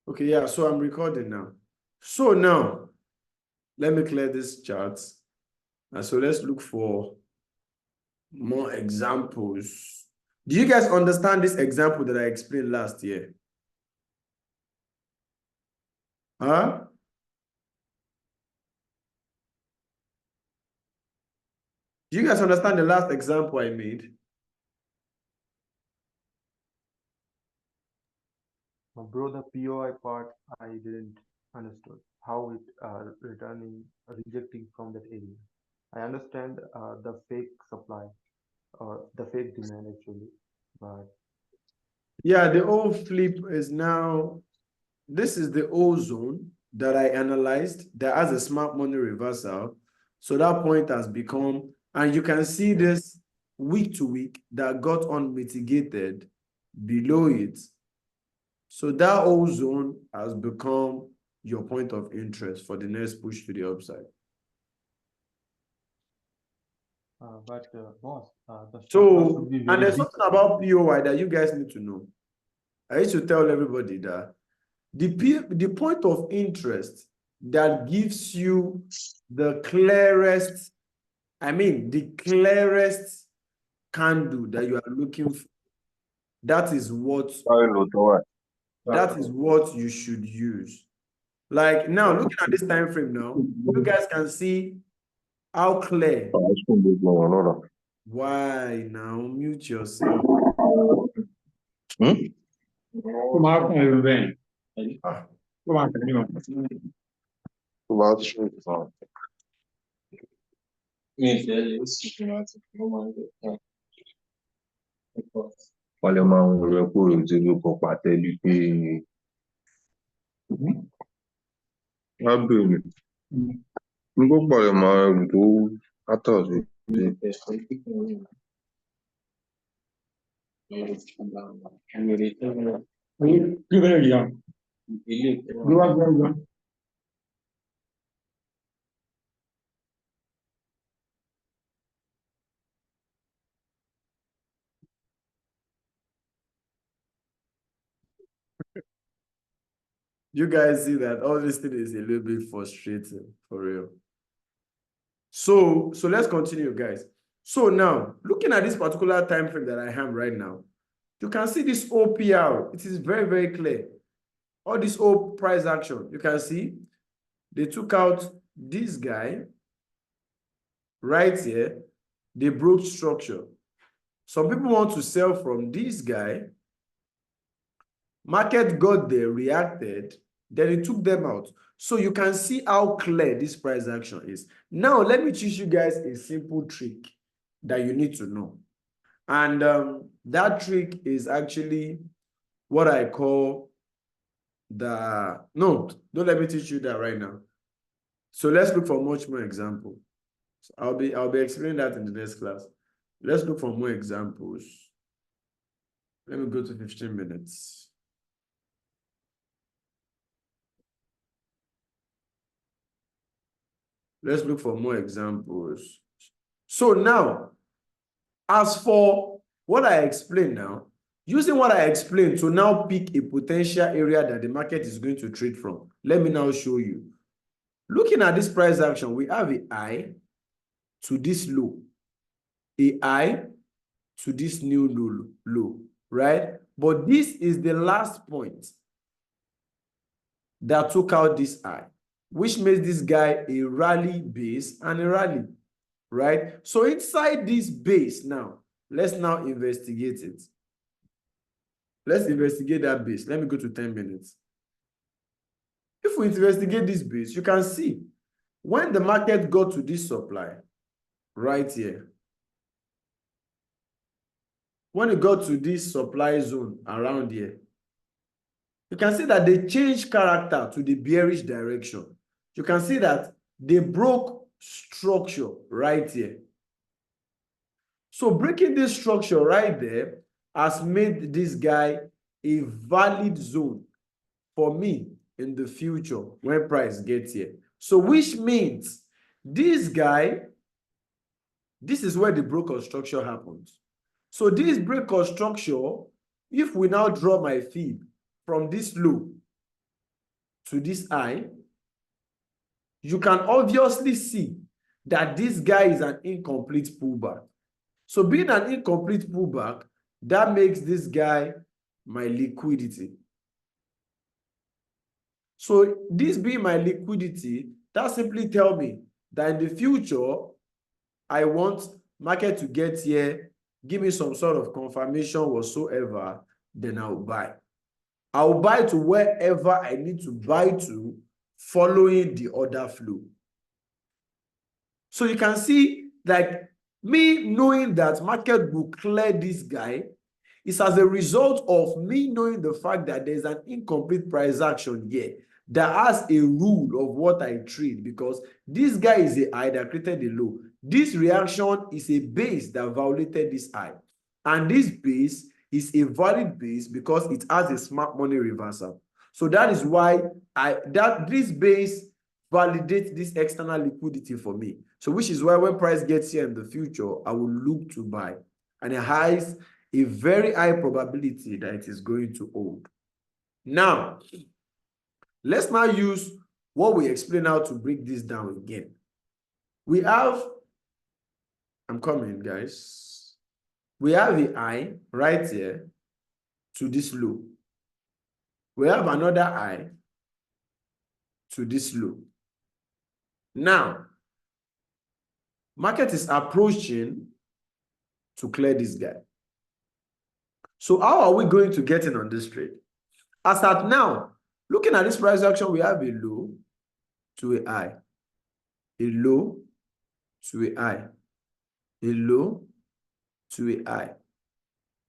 Okay, yeah, so I'm recording now. So now, let me clear this chart. And so let's look for more examples. Do you guys understand this example that I explained last year? Huh? Do you guys understand the last example I made? Bro, the POI part I didn't understood how it rejecting from that area. I understand the fake supply or the fake demand actually, but Yeah, the old flip is now, this is the old zone that I analyzed that has a smart money reversal. So that point has become, and you can see this week to week that got unmitigated below it. So that old zone has become your point of interest for the next push to the upside. boss, the stop loss So, should be and very there's big. something about POI that you guys need to know. I used to tell everybody that the point of interest that gives you the clearest, the clearest candle that you are looking for, that is what you should use. Like now, looking at this time frame now, you guys can see how clear. Why now? Mute yourself. Ah, Wọ́n lè máa ń rẹ kúrò tí ló kọ pàtẹ́lí pé wọ́n bèrè ní gbogbo rẹ̀ máa rù tó kátọ̀ sí. you guys see that all this thing is a little bit frustrating for real. So let's continue, guys. So now, looking at this particular time frame that I have right now, you can see this OPR. It is very, very clear. All this old price action, you can see they took out this guy right here. They broke structure. Some people want to sell from this guy. Market got there, reacted, then it took them out. So you can see how clear this price action is. Now, let me teach you guys a simple trick that you need to know. And that trick is actually what I call no, don't let me teach you that right now. So let's look for much more example. So I'll be explaining that in the next class. Let's look for more examples. Let me go to 15 minutes. Let's look for more examples. So now, as for what I explained now, using what I explained to now pick a potential area that the market is going to trade from, let me now show you. Looking at this price action, we have a high to this low, a high to this new low, right? But this is the last point that took out this high, which makes this guy a rally base and a rally, right? So inside this base now, let's now investigate it. Let's investigate that base. Let me go to 10 minutes. If we investigate this base, you can see when the market got to this supply right here, when it got to this supply zone around here, you can see that they changed character to the bearish direction. You can see that they broke structure right here. So breaking this structure right there has made this guy a valid zone for me in the future when price gets here. So which means this guy, this is where the break of structure happens. So this break of structure, if we now draw my fib from this low, to this high, you can obviously see that this guy is an incomplete pullback. So being an incomplete pullback, that makes this guy my liquidity. So this being my liquidity, that simply tell me that in the future, I want market to get here, give me some sort of confirmation whatsoever, then I'll buy. I'll buy to wherever I need to buy to, following the order flow. So you can see, like, me knowing that market will clear this guy is as a result of me knowing the fact that there's an incomplete price action here that has a rule of what I trade, because this guy is a high that created a low. This reaction is a base that violated this high. And this base is a valid base because it has a smart money reversal. So that is why this base validates this external liquidity for me. So which is why when price gets here in the future, I will look to buy. And it has a very high probability that it is going to hold. Now, let's now use what we explained how to break this down again. We have, I'm coming, guys. We have a high right here to this low. We have another high to this low. Now, market is approaching to clear this guy. So how are we going to get in on this trade? As at now, looking at this price action, we have a low to a high, a low to a high, a low to a high,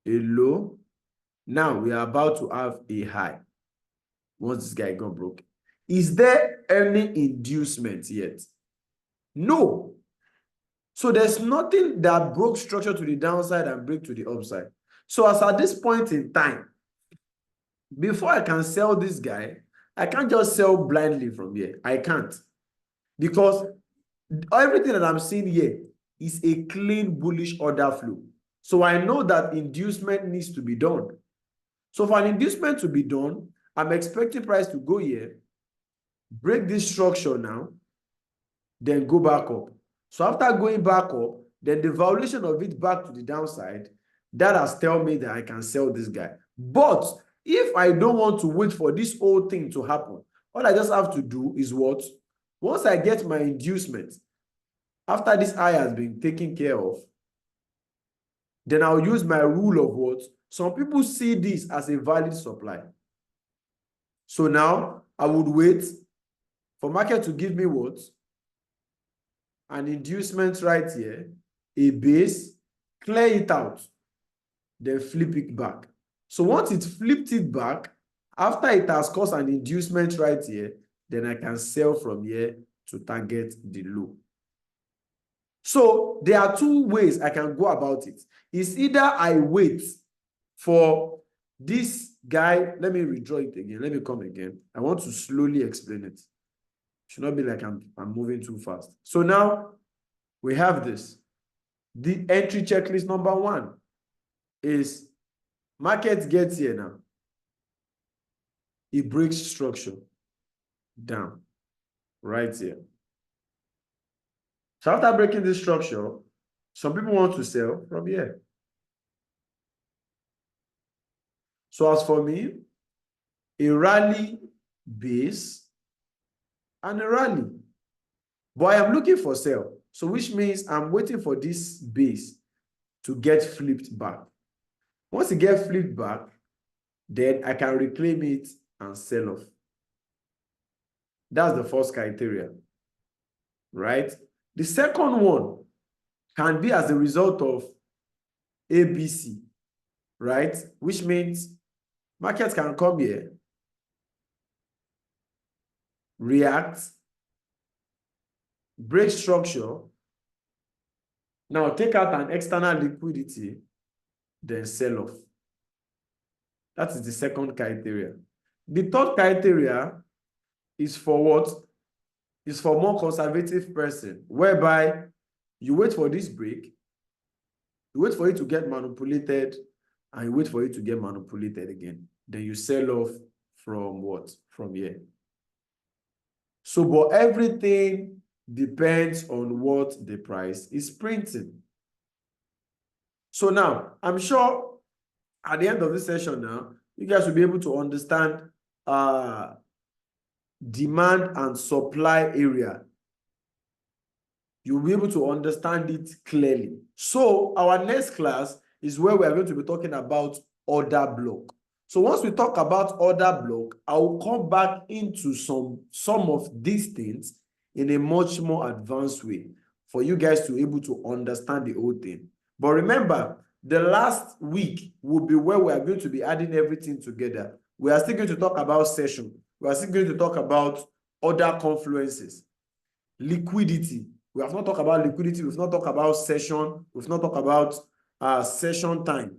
a low. Now we are about to have a high once this guy got broken. Is there any inducement yet? No. So there's nothing that broke structure to the downside and break to the upside. So as at this point in time, before I can sell this guy, I can't just sell blindly from here. I can't. Because everything that I'm seeing here is a clean bullish order flow. So I know that inducement needs to be done. So for an inducement to be done, I'm expecting price to go here, break this structure now, then go back up. So after going back up, then the violation of it back to the downside, that has told me that I can sell this guy. But if I don't want to wait for this whole thing to happen, all I just have to do is what? Once I get my inducement, after this high has been taken care of, then I'll use my rule of what? Some people see this as a valid supply. So now I would wait for market to give me what? An inducement right here, a base, clear it out, then flip it back. So once it flipped it back, after it has caused an inducement right here, then I can sell from here to target the low. So there are two ways I can go about it. It's either I wait for this guy. Let me redraw it again. Let me come again. I want to slowly explain it. Should not be like I'm moving too fast. So now we have this. The entry checklist number one is market gets here now. It breaks structure down right here. So after breaking this structure, some people want to sell from here. So as for me, a rally base and a rally. But I am looking for sell. So which means I'm waiting for this base to get flipped back. Once it gets flipped back, then I can reclaim it and sell off. That's the first criteria, right? The second one can be as a result of ABC, right? Which means markets can come here, react, break structure, now take out an external liquidity, then sell off. That is the second criteria. The third criteria is for what? Is for more conservative person, whereby you wait for this break, you wait for it to get manipulated, and you wait for it to get manipulated again. Then you sell off from what? From here. So, but everything depends on what the price is printing. So now, I'm sure at the end of this session now, you guys will be able to understand demand and supply area. You'll be able to understand it clearly. So our next class is where we are going to be talking about order block. So once we talk about order block, I will come back into some of these things in a much more advanced way for you guys to be able to understand the whole thing. But remember, the last week will be where we are going to be adding everything together. We are still going to talk about session. We are still going to talk about order confluences, liquidity. We have not talked about liquidity. We've not talked about session. We've not talked about session time.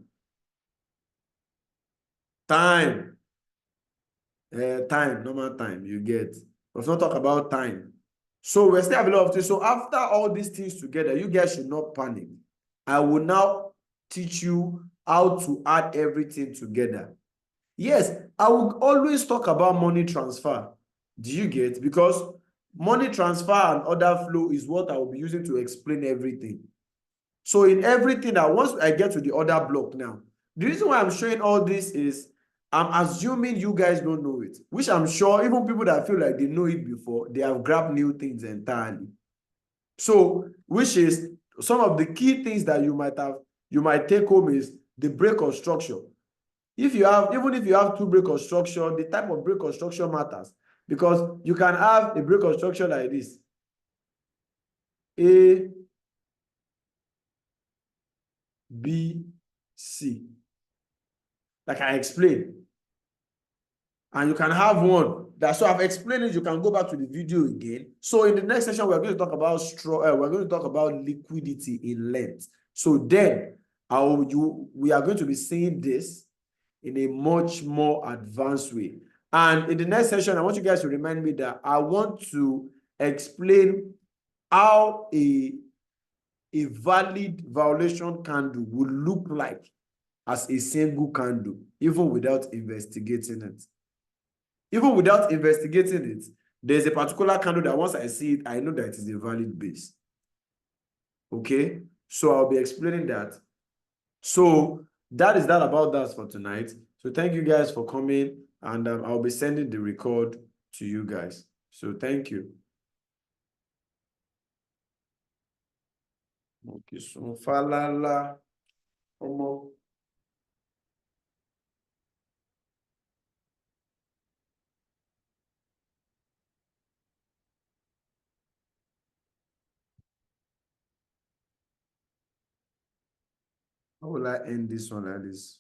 Time, normal time, you get. We've not talked about time. So we still have a lot of things. So after all these things together, you guys should not panic. I will now teach you how to add everything together. Yes, I will always talk about money transfer. Do you get? Because money transfer and order flow is what I will be using to explain everything. So in everything, that once I get to the order block now, the reason why I'm showing all this is I'm assuming you guys don't know it, which I'm sure even people that feel like they know it before, they have grabbed new things entirely. So, which is some of the key things that you might take home is the break of structure. Even if you have two break of structure, the type of break of structure matters, because you can have a break of structure like this. A, B, C. Like I explained. And you can have one that, so I've explained it, you can go back to the video again. So in the next session, we're going to talk about we're going to talk about liquidity in length. So then we are going to be seeing this in a much more advanced way. And in the next session, I want you guys to remind me that I want to explain how a valid violation candle will look like as a single candle, even without investigating it. Even without investigating it, there's a particular candle that once I see it, I know that it is a valid base. Okay, so I'll be explaining that. So that is that about that for tonight. So thank you guys for coming, and I'll be sending the record to you guys. So thank you. Okay, so falala, omo. How will I end this one like this?